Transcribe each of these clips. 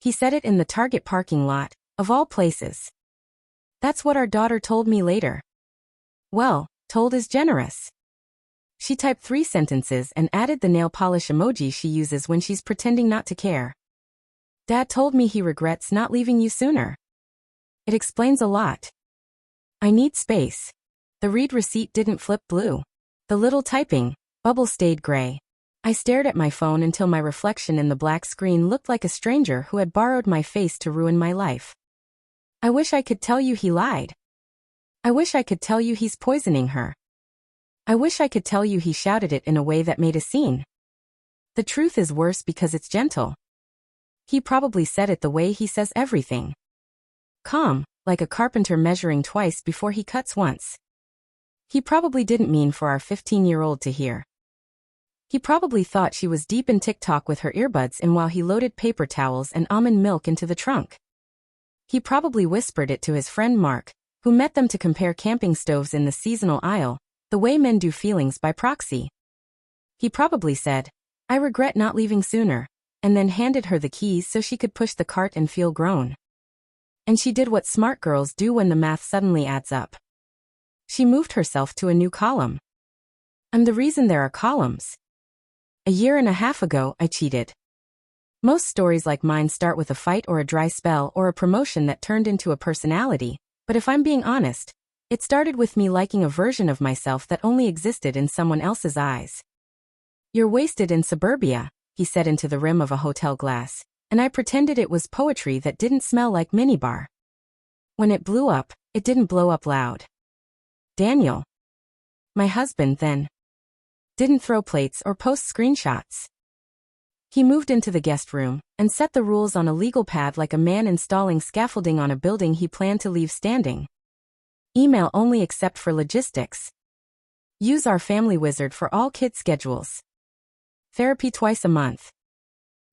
He said it in the Target parking lot, of all places. That's what our daughter told me later. Well, told is generous. She typed 3 sentences and added the nail polish emoji she uses when she's pretending not to care. Dad told me he regrets not leaving you sooner. It explains a lot. I need space. The read receipt didn't flip blue. The little typing bubble stayed gray. I stared at my phone until my reflection in the black screen looked like a stranger who had borrowed my face to ruin my life. I wish I could tell you he lied. I wish I could tell you he's poisoning her. I wish I could tell you he shouted it in a way that made a scene. The truth is worse because it's gentle. He probably said it the way he says everything. Calm, like a carpenter measuring twice before he cuts once. He probably didn't mean for our 15-year-old to hear. He probably thought she was deep in TikTok with her earbuds in while he loaded paper towels and almond milk into the trunk. He probably whispered it to his friend Mark, who met them to compare camping stoves in the seasonal aisle, the way men do feelings by proxy. He probably said, "I regret not leaving sooner," and then handed her the keys so she could push the cart and feel grown. And she did what smart girls do when the math suddenly adds up. She moved herself to a new column. I'm the reason there are columns. A year and a half ago, I cheated. Most stories like mine start with a fight or a dry spell or a promotion that turned into a personality, but if I'm being honest, it started with me liking a version of myself that only existed in someone else's eyes. You're wasted in suburbia, he said into the rim of a hotel glass, and I pretended it was poetry that didn't smell like minibar. When it blew up, it didn't blow up loud. Daniel, my husband then, didn't throw plates or post screenshots. He moved into the guest room and set the rules on a legal pad like a man installing scaffolding on a building he planned to leave standing. Email only except for logistics. Use our family wizard for all kid schedules. Therapy twice a month.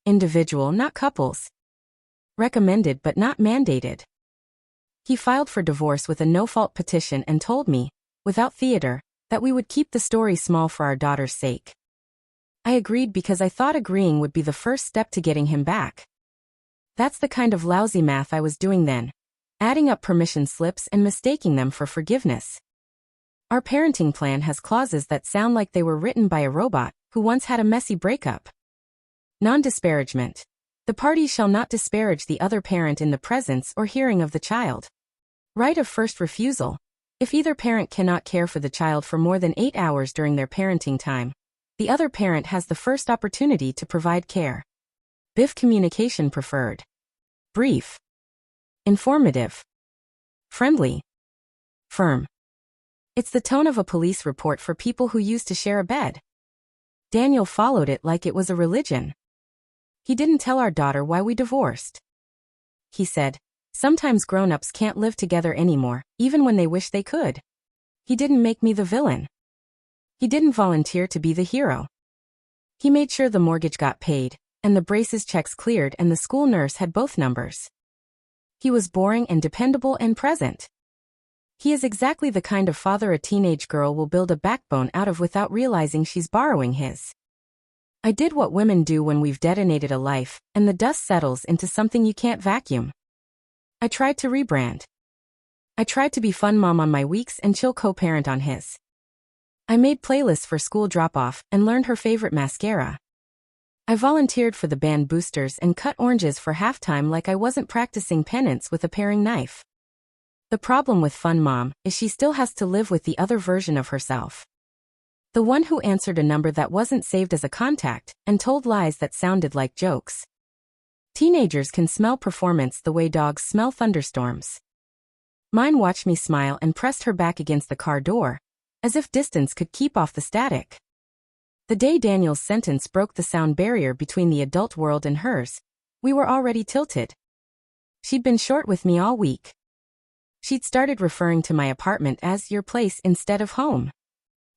Individual, not couples. Recommended but not mandated. He filed for divorce with a no-fault petition and told me, without theater, that we would keep the story small for our daughter's sake. I agreed because I thought agreeing would be the first step to getting him back. That's the kind of lousy math I was doing then, adding up permission slips and mistaking them for forgiveness. Our parenting plan has clauses that sound like they were written by a robot who once had a messy breakup. Non-disparagement. The parties shall not disparage the other parent in the presence or hearing of the child. Right of first refusal. If either parent cannot care for the child for more than 8 hours during their parenting time, the other parent has the first opportunity to provide care. BIF communication preferred. Brief. Informative. Friendly. Firm. It's the tone of a police report for people who used to share a bed. Daniel followed it like it was a religion. He didn't tell our daughter why we divorced. He said, sometimes grown-ups can't live together anymore, even when they wish they could. He didn't make me the villain. He didn't volunteer to be the hero. He made sure the mortgage got paid, and the braces checks cleared and the school nurse had both numbers. He was boring and dependable and present. He is exactly the kind of father a teenage girl will build a backbone out of without realizing she's borrowing his. I did what women do when we've detonated a life, and the dust settles into something you can't vacuum. I tried to rebrand. I tried to be fun mom on my weeks and chill co-parent on his. I made playlists for school drop-off and learned her favorite mascara. I volunteered for the band Boosters and cut oranges for halftime like I wasn't practicing penance with a paring knife. The problem with fun mom is she still has to live with the other version of herself. The one who answered a number that wasn't saved as a contact and told lies that sounded like jokes. Teenagers can smell performance the way dogs smell thunderstorms. Mine watched me smile and pressed her back against the car door, as if distance could keep off the static. The day Daniel's sentence broke the sound barrier between the adult world and hers, we were already tilted. She'd been short with me all week. She'd started referring to my apartment as your place instead of home.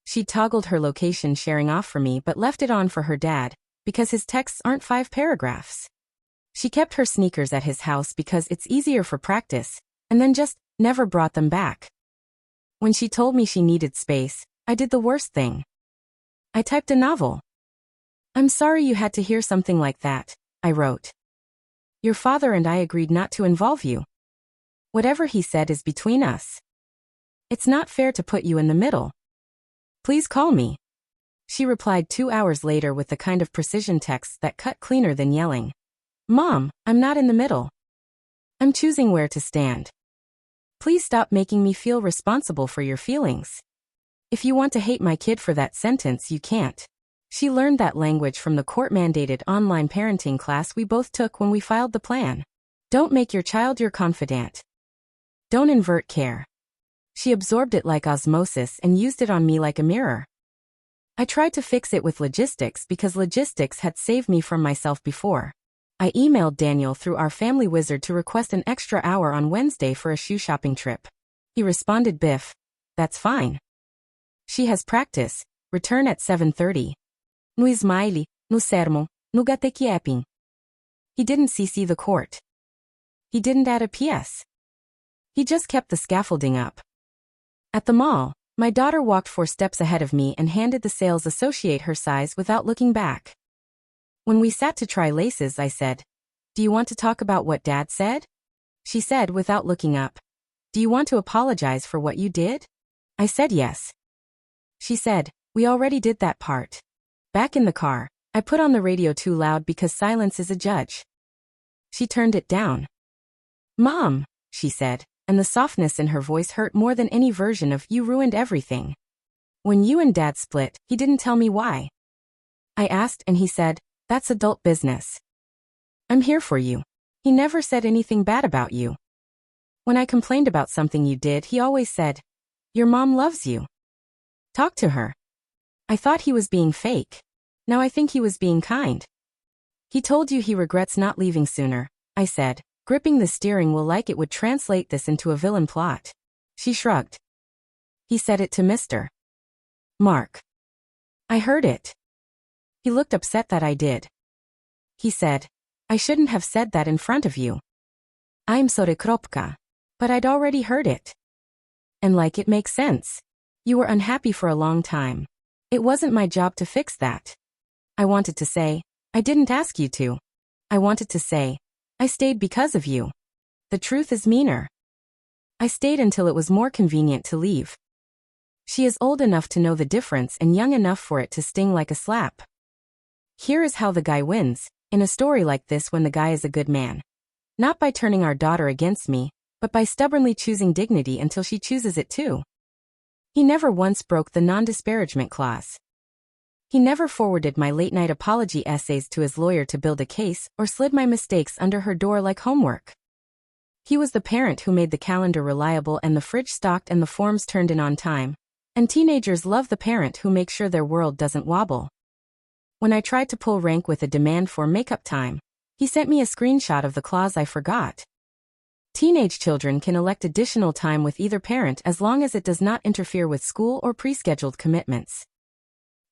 She toggled her location sharing off for me but left it on for her dad, because his texts aren't 5 paragraphs. She kept her sneakers at his house because it's easier for practice, and then just never brought them back. When she told me she needed space, I did the worst thing. I typed a novel. I'm sorry you had to hear something like that, I wrote. Your father and I agreed not to involve you. Whatever he said is between us. It's not fair to put you in the middle. Please call me. She replied 2 hours later with the kind of precision text that cut cleaner than yelling. Mom, I'm not in the middle. I'm choosing where to stand. Please stop making me feel responsible for your feelings. If you want to hate my kid for that sentence, you can't. She learned that language from the court-mandated online parenting class we both took when we filed the plan. Don't make your child your confidant. Don't invert care. She absorbed it like osmosis and used it on me like a mirror. I tried to fix it with logistics because logistics had saved me from myself before. I emailed Daniel through our family wizard to request an extra hour on Wednesday for a shoe shopping trip. He responded, Biff, that's fine. She has practice, return at 7:30. No smiley, no sermon, no gatekeeping. He didn't CC the court. He didn't add a PS. He just kept the scaffolding up. At the mall, my daughter walked 4 steps ahead of me and handed the sales associate her size without looking back. When we sat to try laces, I said, Do you want to talk about what Dad said? She said without looking up, Do you want to apologize for what you did? I said yes. She said, We already did that part. Back in the car, I put on the radio too loud because silence is a judge. She turned it down. Mom, she said, and the softness in her voice hurt more than any version of You ruined everything. When you and Dad split, he didn't tell me why. I asked and he said, That's adult business. I'm here for you. He never said anything bad about you. When I complained about something you did, he always said, Your mom loves you. Talk to her. I thought he was being fake. Now I think he was being kind. He told you he regrets not leaving sooner, I said, gripping the steering wheel like it would translate this into a villain plot. She shrugged. He said it to Mr. Mark. I heard it. He looked upset that I did. He said, I shouldn't have said that in front of you. I'm sorry, Kropka. But I'd already heard it. And like it makes sense. You were unhappy for a long time. It wasn't my job to fix that. I wanted to say, I didn't ask you to. I wanted to say, I stayed because of you. The truth is meaner. I stayed until it was more convenient to leave. She is old enough to know the difference and young enough for it to sting like a slap. Here is how the guy wins, in a story like this when the guy is a good man. Not by turning our daughter against me, but by stubbornly choosing dignity until she chooses it too. He never once broke the non-disparagement clause. He never forwarded my late-night apology essays to his lawyer to build a case or slid my mistakes under her door like homework. He was the parent who made the calendar reliable and the fridge stocked and the forms turned in on time. And teenagers love the parent who makes sure their world doesn't wobble. When I tried to pull rank with a demand for makeup time, he sent me a screenshot of the clause I forgot. Teenage children can elect additional time with either parent as long as it does not interfere with school or pre-scheduled commitments.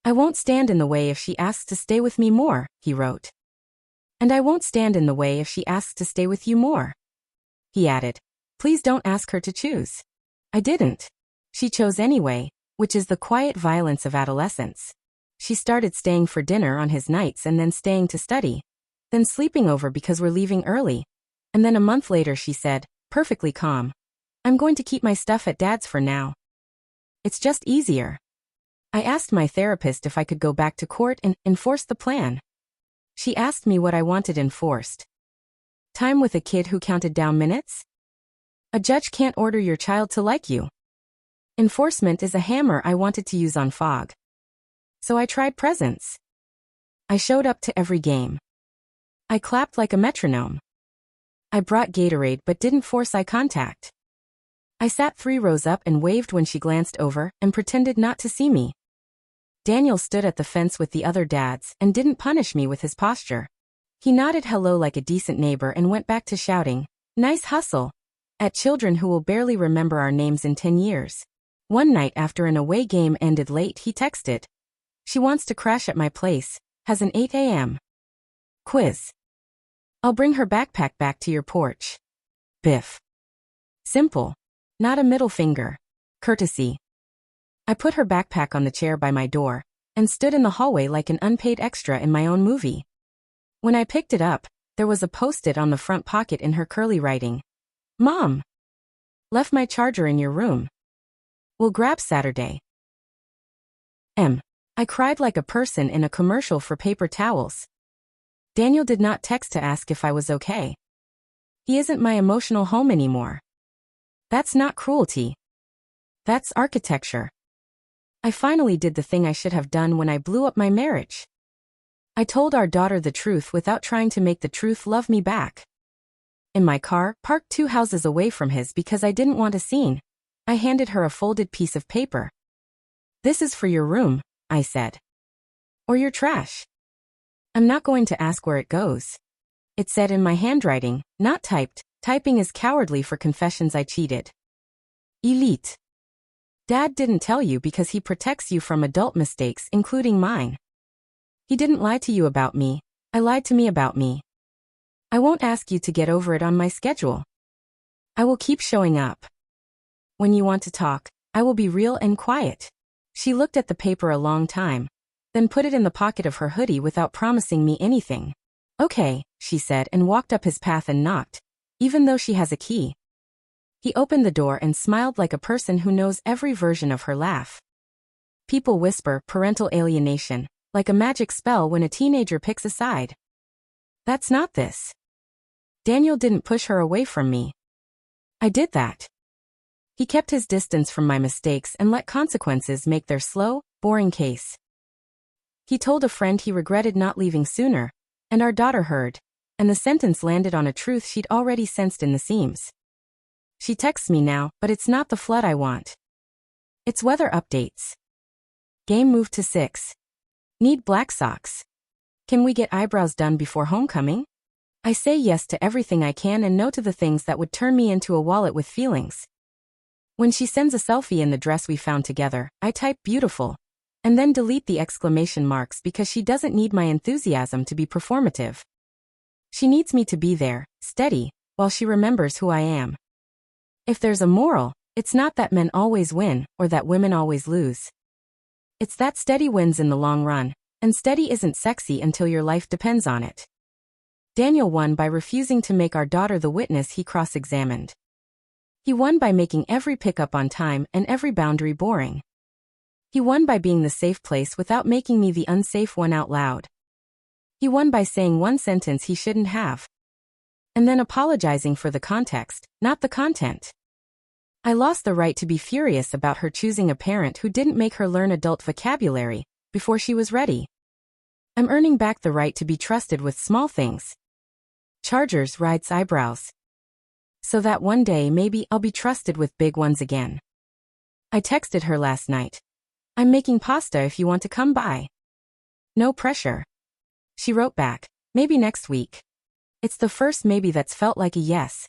I won't stand in the way if she asks to stay with me more, he wrote. And I won't stand in the way if she asks to stay with you more. He added, Please don't ask her to choose. I didn't. She chose anyway, which is the quiet violence of adolescence. She started staying for dinner on his nights and then staying to study, then sleeping over because we're leaving early. And then a month later she said, perfectly calm, I'm going to keep my stuff at Dad's for now. It's just easier. I asked my therapist if I could go back to court and enforce the plan. She asked me what I wanted enforced. Time with a kid who counted down minutes? A judge can't order your child to like you. Enforcement is a hammer I wanted to use on Fogg. So I tried presence. I showed up to every game. I clapped like a metronome. I brought Gatorade but didn't force eye contact. I sat 3 rows up and waved when she glanced over and pretended not to see me. Daniel stood at the fence with the other dads and didn't punish me with his posture. He nodded hello like a decent neighbor and went back to shouting, nice hustle, at children who will barely remember our names in 10 years. One night after an away game ended late, he texted, She wants to crash at my place, has an 8 a.m. quiz. I'll bring her backpack back to your porch. Biff. Simple. Not a middle finger. Courtesy. I put her backpack on the chair by my door and stood in the hallway like an unpaid extra in my own movie. When I picked it up, there was a post-it on the front pocket in her curly writing. Mom! Left my charger in your room. We'll grab Saturday. I cried like a person in a commercial for paper towels. Daniel did not text to ask if I was okay. He isn't my emotional home anymore. That's not cruelty. That's architecture. I finally did the thing I should have done when I blew up my marriage. I told our daughter the truth without trying to make the truth love me back. In my car, parked 2 houses away from his because I didn't want a scene, I handed her a folded piece of paper. This is for your room, I said. Or your trash. I'm not going to ask where it goes. It said in my handwriting, not typed. Typing is cowardly for confessions I cheated. Elite. Dad didn't tell you because he protects you from adult mistakes, including mine. He didn't lie to you about me. I lied to me about me. I won't ask you to get over it on my schedule. I will keep showing up. When you want to talk, I will be real and quiet. She looked at the paper a long time, then put it in the pocket of her hoodie without promising me anything. Okay, she said and walked up his path and knocked, even though she has a key. He opened the door and smiled like a person who knows every version of her laugh. People whisper parental alienation, like a magic spell when a teenager picks a side. That's not this. Daniel didn't push her away from me. I did that. He kept his distance from my mistakes and let consequences make their slow, boring case. He told a friend he regretted not leaving sooner, and our daughter heard, and the sentence landed on a truth she'd already sensed in the seams. She texts me now, but it's not the flood I want. It's weather updates. Game moved to 6. Need black socks. Can we get eyebrows done before homecoming? I say yes to everything I can and no to the things that would turn me into a wallet with feelings. When she sends a selfie in the dress we found together, I type beautiful, and then delete the exclamation marks because she doesn't need my enthusiasm to be performative. She needs me to be there, steady, while she remembers who I am. If there's a moral, it's not that men always win or that women always lose. It's that steady wins in the long run, and steady isn't sexy until your life depends on it. Daniel won by refusing to make our daughter the witness he cross-examined. He won by making every pickup on time and every boundary boring. He won by being the safe place without making me the unsafe one out loud. He won by saying one sentence he shouldn't have. And then apologizing for the context, not the content. I lost the right to be furious about her choosing a parent who didn't make her learn adult vocabulary before she was ready. I'm earning back the right to be trusted with small things. Chargers rides eyebrows. So that one day maybe I'll be trusted with big ones again. I texted her last night. I'm making pasta if you want to come by. No pressure. She wrote back, maybe next week. It's the first maybe that's felt like a yes.